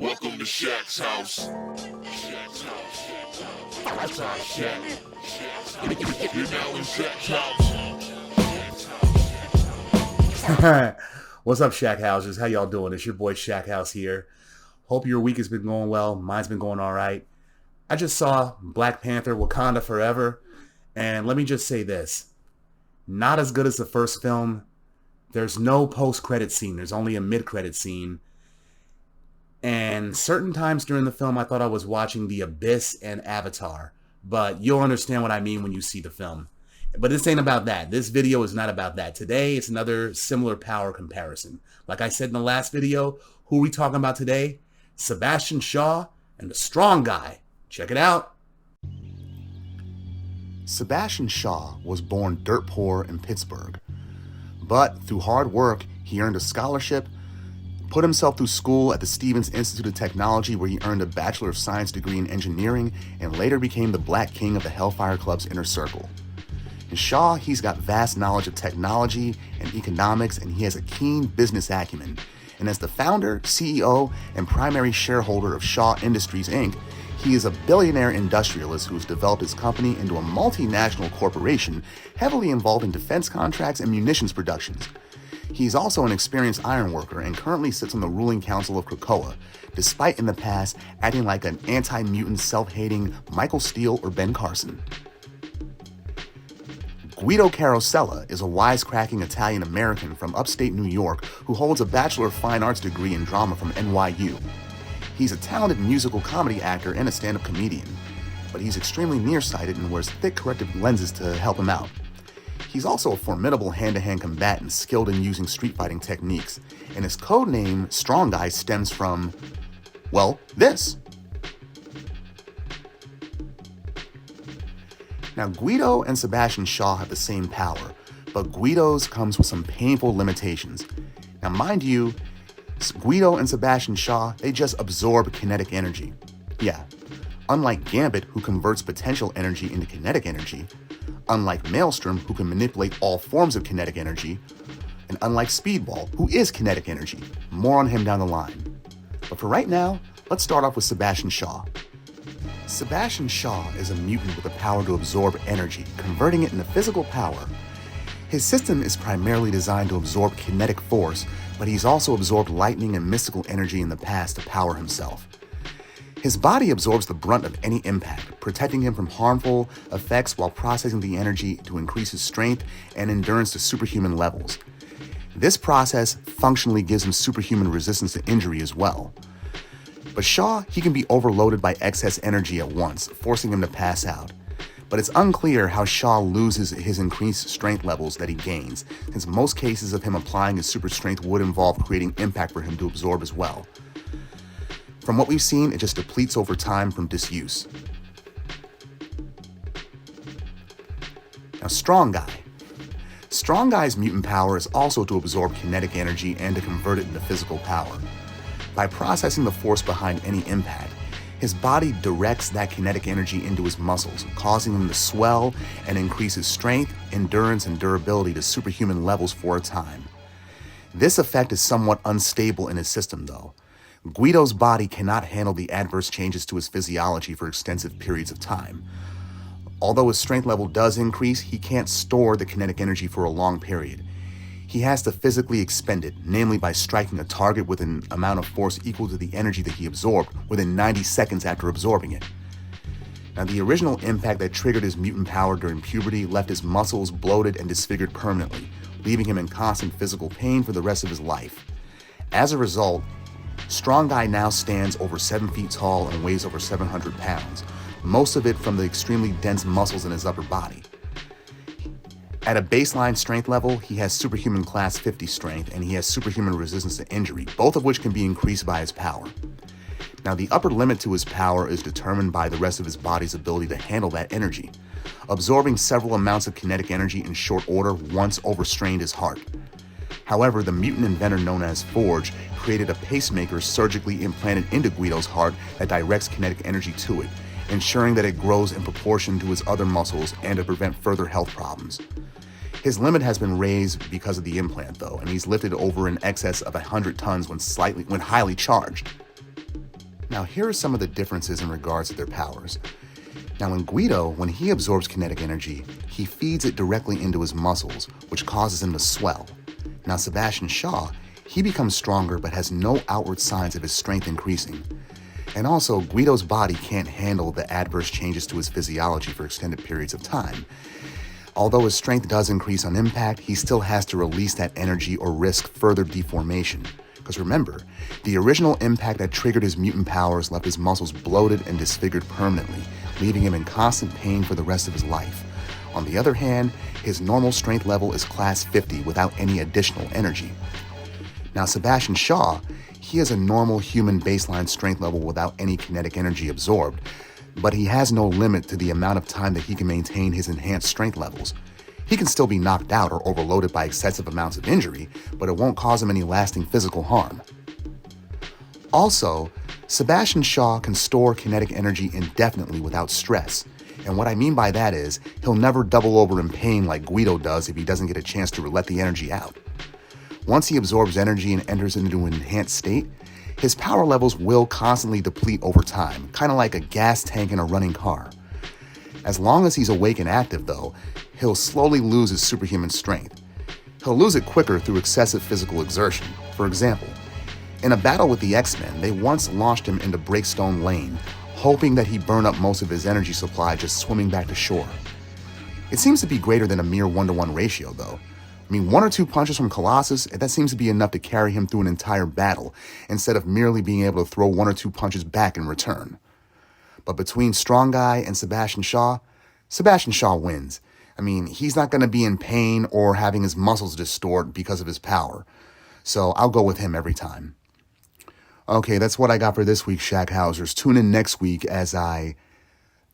Welcome to Shaq's house. Shaq's house. That's our Shaq. You're now in Shaq's house. What's up, Shack Houses? How y'all doing? It's your boy Shack House here. Hope your week has been going well. Mine's been going all right. I just saw Black Panther: Wakanda Forever, and let me just say this. Not as good as the first film. There's no post-credit scene. There's only a mid-credit scene. And certain times during the film, I thought I was watching The Abyss and Avatar. But you'll understand what I mean when you see the film. But this ain't about that. This video is not about that. Today, it's another similar power comparison. Like I said in the last video, who are we talking about today? Sebastian Shaw and the Strong Guy. Check it out. Sebastian Shaw was born dirt poor in Pittsburgh. But through hard work, he earned a scholarship, put himself through school at the Stevens Institute of Technology, where he earned a Bachelor of Science degree in engineering, and later became the Black King of the Hellfire Club's inner circle. In Shaw, he's got vast knowledge of technology and economics, and he has a keen business acumen. And as the founder, CEO, and primary shareholder of Shaw Industries, Inc., he is a billionaire industrialist who has developed his company into a multinational corporation heavily involved in defense contracts and munitions productions. He's also an experienced ironworker and currently sits on the ruling council of Krakoa, despite in the past acting like an anti-mutant, self-hating Michael Steele or Ben Carson. Guido Carosella is a wisecracking Italian-American from upstate New York who holds a Bachelor of Fine Arts degree in drama from NYU. He's a talented musical comedy actor and a stand-up comedian, but he's extremely nearsighted and wears thick corrective lenses to help him out. He's also a formidable hand-to-hand combatant skilled in using street fighting techniques, and his code name, Strong Guy, stems from, well, this. Now, Guido and Sebastian Shaw have the same power, but Guido's comes with some painful limitations. Now, mind you, Guido and Sebastian Shaw, they just absorb kinetic energy. Yeah, unlike Gambit, who converts potential energy into kinetic energy, unlike Maelstrom, who can manipulate all forms of kinetic energy, and unlike Speedball, who is kinetic energy. More on him down the line. But for right now, let's start off with Sebastian Shaw. Sebastian Shaw is a mutant with the power to absorb energy, converting it into physical power. His system is primarily designed to absorb kinetic force, but he's also absorbed lightning and mystical energy in the past to power himself. His body absorbs the brunt of any impact, protecting him from harmful effects while processing the energy to increase his strength and endurance to superhuman levels. This process functionally gives him superhuman resistance to injury as well. But Shaw, he can be overloaded by excess energy at once, forcing him to pass out. But it's unclear how Shaw loses his increased strength levels that he gains, since most cases of him applying his super strength would involve creating impact for him to absorb as well. From what we've seen, it just depletes over time from disuse. Now, Strong Guy. Strong Guy's mutant power is also to absorb kinetic energy and to convert it into physical power. By processing the force behind any impact, his body directs that kinetic energy into his muscles, causing them to swell and increase his strength, endurance, and durability to superhuman levels for a time. This effect is somewhat unstable in his system, though. Guido's body cannot handle the adverse changes to his physiology for extensive periods of time. Although his strength level does increase, he can't store the kinetic energy for a long period. He has to physically expend it, namely by striking a target with an amount of force equal to the energy that he absorbed within 90 seconds after absorbing it. Now, the original impact that triggered his mutant power during puberty left his muscles bloated and disfigured permanently, leaving him in constant physical pain for the rest of his life. As a result, Strong Guy now stands over 7 feet tall and weighs over 700 pounds, most of it from the extremely dense muscles in his upper body. At a baseline strength level, he has superhuman class 50 strength and he has superhuman resistance to injury, both of which can be increased by his power. Now, the upper limit to his power is determined by the rest of his body's ability to handle that energy. Absorbing several amounts of kinetic energy in short order once overstrained his heart. However, the mutant inventor known as Forge created a pacemaker surgically implanted into Guido's heart that directs kinetic energy to it, ensuring that it grows in proportion to his other muscles and to prevent further health problems. His limit has been raised because of the implant, though, and he's lifted over in excess of 100 tons when highly charged. Now, here are some of the differences in regards to their powers. Now, in Guido, when he absorbs kinetic energy, he feeds it directly into his muscles, which causes him to swell. Now, Sebastian Shaw, he becomes stronger but has no outward signs of his strength increasing. And also, Guido's body can't handle the adverse changes to his physiology for extended periods of time. Although his strength does increase on impact, he still has to release that energy or risk further deformation. Because remember, the original impact that triggered his mutant powers left his muscles bloated and disfigured permanently, leaving him in constant pain for the rest of his life. On the other hand, his normal strength level is class 50 without any additional energy. Now, Sebastian Shaw, he has a normal human baseline strength level without any kinetic energy absorbed, but he has no limit to the amount of time that he can maintain his enhanced strength levels. He can still be knocked out or overloaded by excessive amounts of injury, but it won't cause him any lasting physical harm. Also, Sebastian Shaw can store kinetic energy indefinitely without stress. And what I mean by that is, he'll never double over in pain like Guido does if he doesn't get a chance to let the energy out. Once he absorbs energy and enters into an enhanced state, his power levels will constantly deplete over time, kind of like a gas tank in a running car. As long as he's awake and active, though, he'll slowly lose his superhuman strength. He'll lose it quicker through excessive physical exertion. For example, in a battle with the X-Men, they once launched him into Breakstone Lane, hoping that he'd burn up most of his energy supply just swimming back to shore. It seems to be greater than a mere 1-to-1 ratio, though. I mean, 1 or 2 punches from Colossus, that seems to be enough to carry him through an entire battle, instead of merely being able to throw 1 or 2 punches back in return. But between Strong Guy and Sebastian Shaw wins. I mean, he's not going to be in pain or having his muscles distort because of his power. So I'll go with him every time. Okay, that's what I got for this week, Shackhousers. Tune in next week as I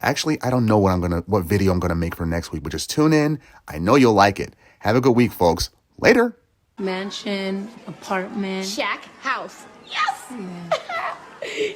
don't know what video I'm gonna make for next week, but just tune in. I know you'll like it. Have a good week, folks. Later. Mansion, apartment. Shack house. Yes! Yeah.